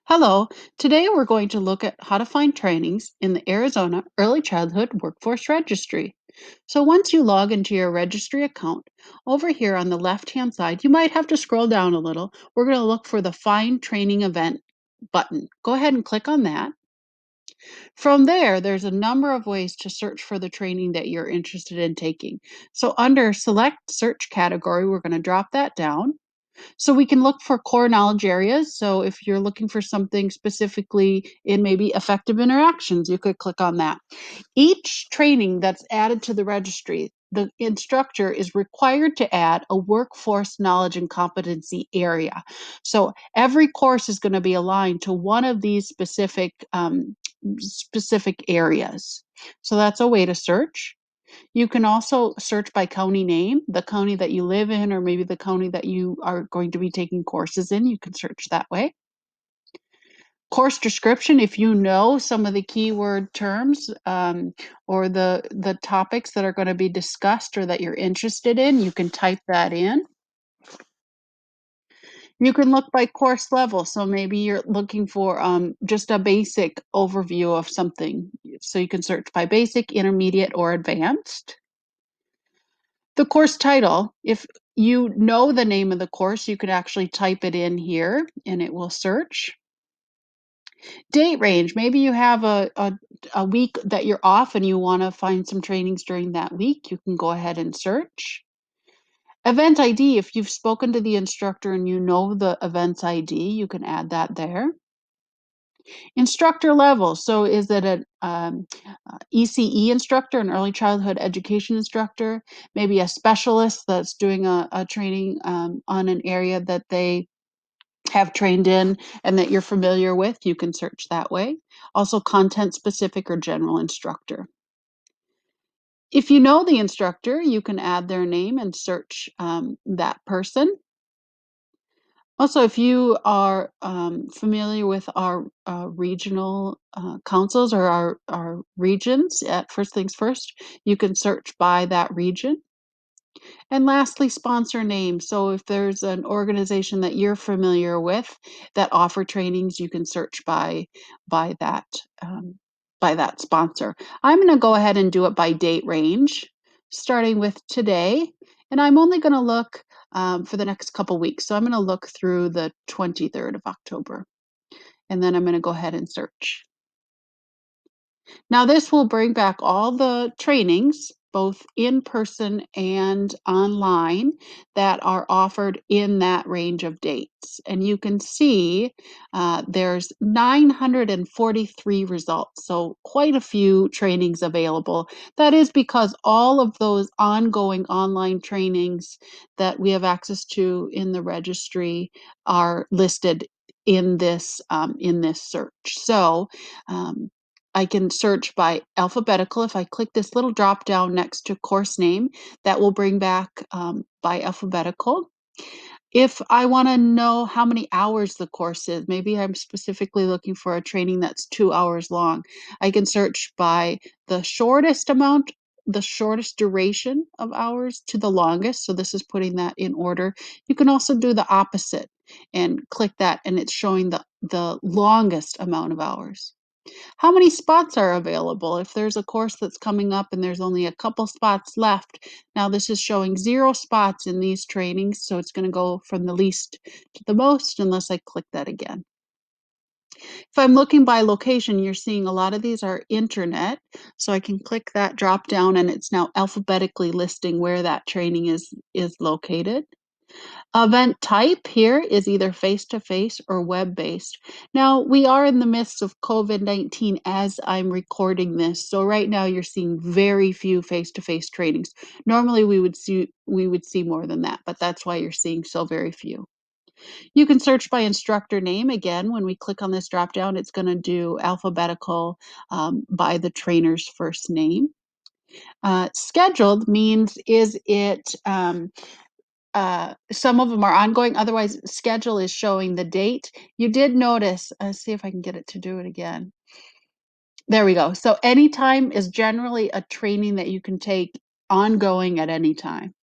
Hello, today we're going to look at how to find trainings in the Arizona Early Childhood Workforce Registry. So once you log into your registry account, over here on the left-hand side, you might have to scroll down a little. We're going to look for the Find Training Event button. Go ahead and click on that. From there, there's a number of ways to search for the training that you're interested in taking. So under Select Search Category, we're going to drop that down. So we can look for core knowledge areas. So if you're looking for something specifically in maybe effective interactions, you could click on that. Each training that's added to the registry, the instructor is required to add a workforce knowledge and competency area. So every course is going to be aligned to one of these specific areas. So that's a way to search. You can also search by county name, the county that you live in, or maybe the county that you are going to be taking courses in. You can search that way. Course description, if you know some of the keyword terms or the topics that are going to be discussed or that you're interested in, you can type that in. You can look by course level. So maybe you're looking for just a basic overview of something. So you can search by basic, intermediate, or advanced. The course title, if you know the name of the course, you could actually type it in here and it will search. Date range, maybe you have a week that you're off and you want to find some trainings during that week, you can go ahead and search. Event ID, if you've spoken to the instructor and you know the event's ID, you can add that there. Instructor level, so is it an ECE instructor, an early childhood education instructor, maybe a specialist that's doing a training on an area that they have trained in and that you're familiar with, you can search that way. Also content specific or general instructor. If you know the instructor, you can add their name and search that person. Also, if you are familiar with our regional councils or our regions, at First Things First, you can search by that region. And lastly, sponsor name. So if there's an organization that you're familiar with that offer trainings, you can search by that um, by that sponsor. I'm going to go ahead and do it by date range, starting with today, and I'm only going to look for the next couple weeks. So I'm going to look through the 23rd of October, and then I'm going to go ahead and search. Now, this will bring back all the trainings, both in person and online, that are offered in that range of dates. And you can see there's 943 results, so quite a few trainings available. That is because all of those ongoing online trainings that we have access to in the registry are listed in this search. So I can search by alphabetical. If I click this little drop down next to course name, that will bring back by alphabetical. If I want to know how many hours the course is, maybe I'm specifically looking for a training that's 2 hours long, I can search by the shortest amount, the shortest duration of hours to the longest. So this is putting that in order. You can also do the opposite and click that, and it's showing the longest amount of hours. How many spots are available? If there's a course that's coming up and there's only a couple spots left, now this is showing 0 spots in these trainings, so it's going to go from the least to the most unless I click that again. If I'm looking by location, you're seeing a lot of these are internet, so I can click that drop down and it's now alphabetically listing where that training is located. Event type here is either face-to-face or web-based. Now, we are in the midst of COVID-19 as I'm recording this. So right now you're seeing very few face-to-face trainings. Normally we would see more than that, but that's why you're seeing so very few. You can search by instructor name. Again, when we click on this drop down, it's going to do alphabetical by the trainer's first name. Scheduled means is it some of them are ongoing, otherwise schedule is showing the date. You did notice, see if I can get it to do it again. There we go. So anytime is generally a training that you can take ongoing at any time.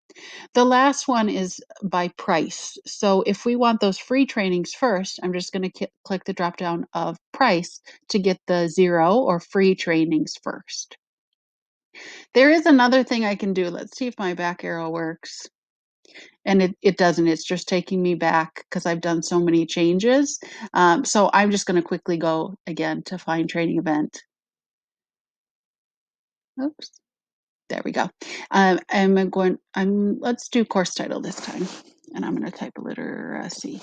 The last one is by price. So if we want those free trainings first, I'm just going to click the drop down of price to get the 0 or free trainings first. There is another thing I can do. Let's see if my back arrow works. And it doesn't. It's just taking me back because I've done so many changes. So I'm just going to quickly go again to find training event. Oops. There we go. Let's do course title this time. And I'm going to type literacy.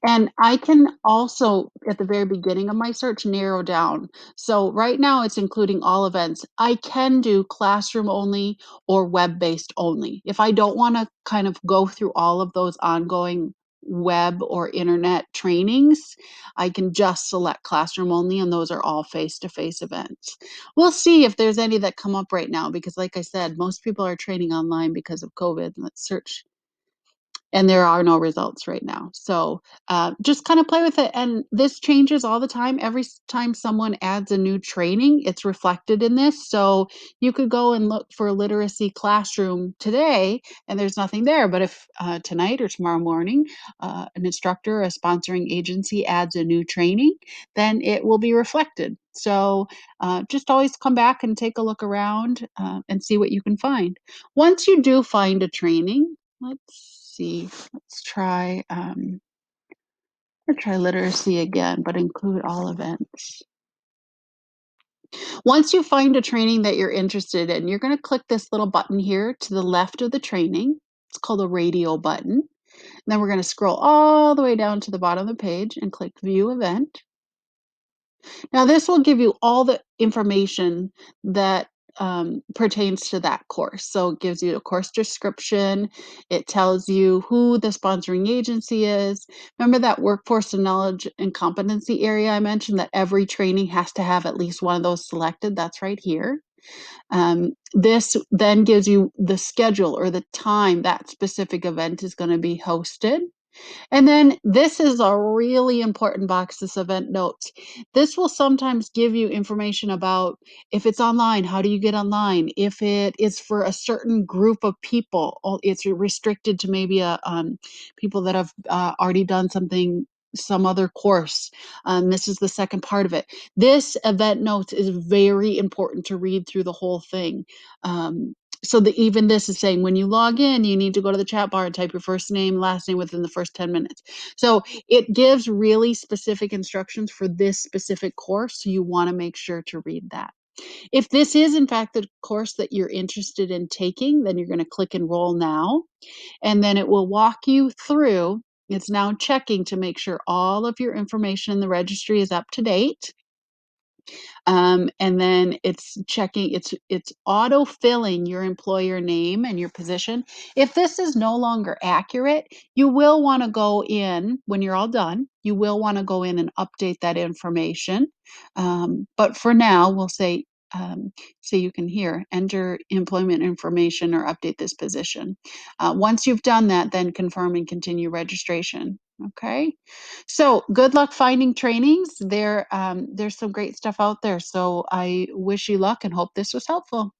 And I can also, at the very beginning of my search, narrow down. So right now it's including all events. I can do classroom only or web-based only. If I don't want to kind of go through all of those ongoing web or internet trainings, I can just select classroom only, and those are all face-to-face events. We'll see if there's any that come up right now because, like I said, most people are training online because of COVID. Let's search, and there are no results right now. So just kind of play with it. And this changes all the time. Every time someone adds a new training, it's reflected in this. So you could go and look for a literacy classroom today, and there's nothing there. But if tonight or tomorrow morning, an instructor, a sponsoring agency adds a new training, then it will be reflected. So just always come back and take a look around and see what you can find. Once you do find a training, let's see. Let's try literacy again, but include all events. Once you find a training that you're interested in, you're going to click this little button here to the left of the training. It's called a radio button. And then we're going to scroll all the way down to the bottom of the page and click View Event. Now, this will give you all the information that pertains to that course. So it gives you a course description. It tells you who the sponsoring agency is. Remember that workforce and knowledge and competency area I mentioned that every training has to have at least one of those selected? That's right here. This then gives you the schedule or the time that specific event is going to be hosted. And then this is a really important box, this event notes. This will sometimes give you information about if it's online, how do you get online? If it is for a certain group of people, it's restricted to maybe people that have already done some other course. This is the second part of it. This event notes is very important to read through the whole thing. So even this is saying when you log in, you need to go to the chat bar and type your first name, last name within the first 10 minutes. So it gives really specific instructions for this specific course. So you want to make sure to read that. If this is in fact the course that you're interested in taking, then you're going to click enroll now, and then it will walk you through. It's now checking to make sure all of your information in the registry is up to date. And then it's checking, it's auto-filling your employer name and your position. If this is no longer accurate, you will want to go in when you're all done. You will want to go in and update that information. But for now, we'll say, so you can hear, enter employment information or update this position. Once you've done that, then confirm and continue registration. Okay. So good luck finding trainings. There's some great stuff out there. So I wish you luck and hope this was helpful.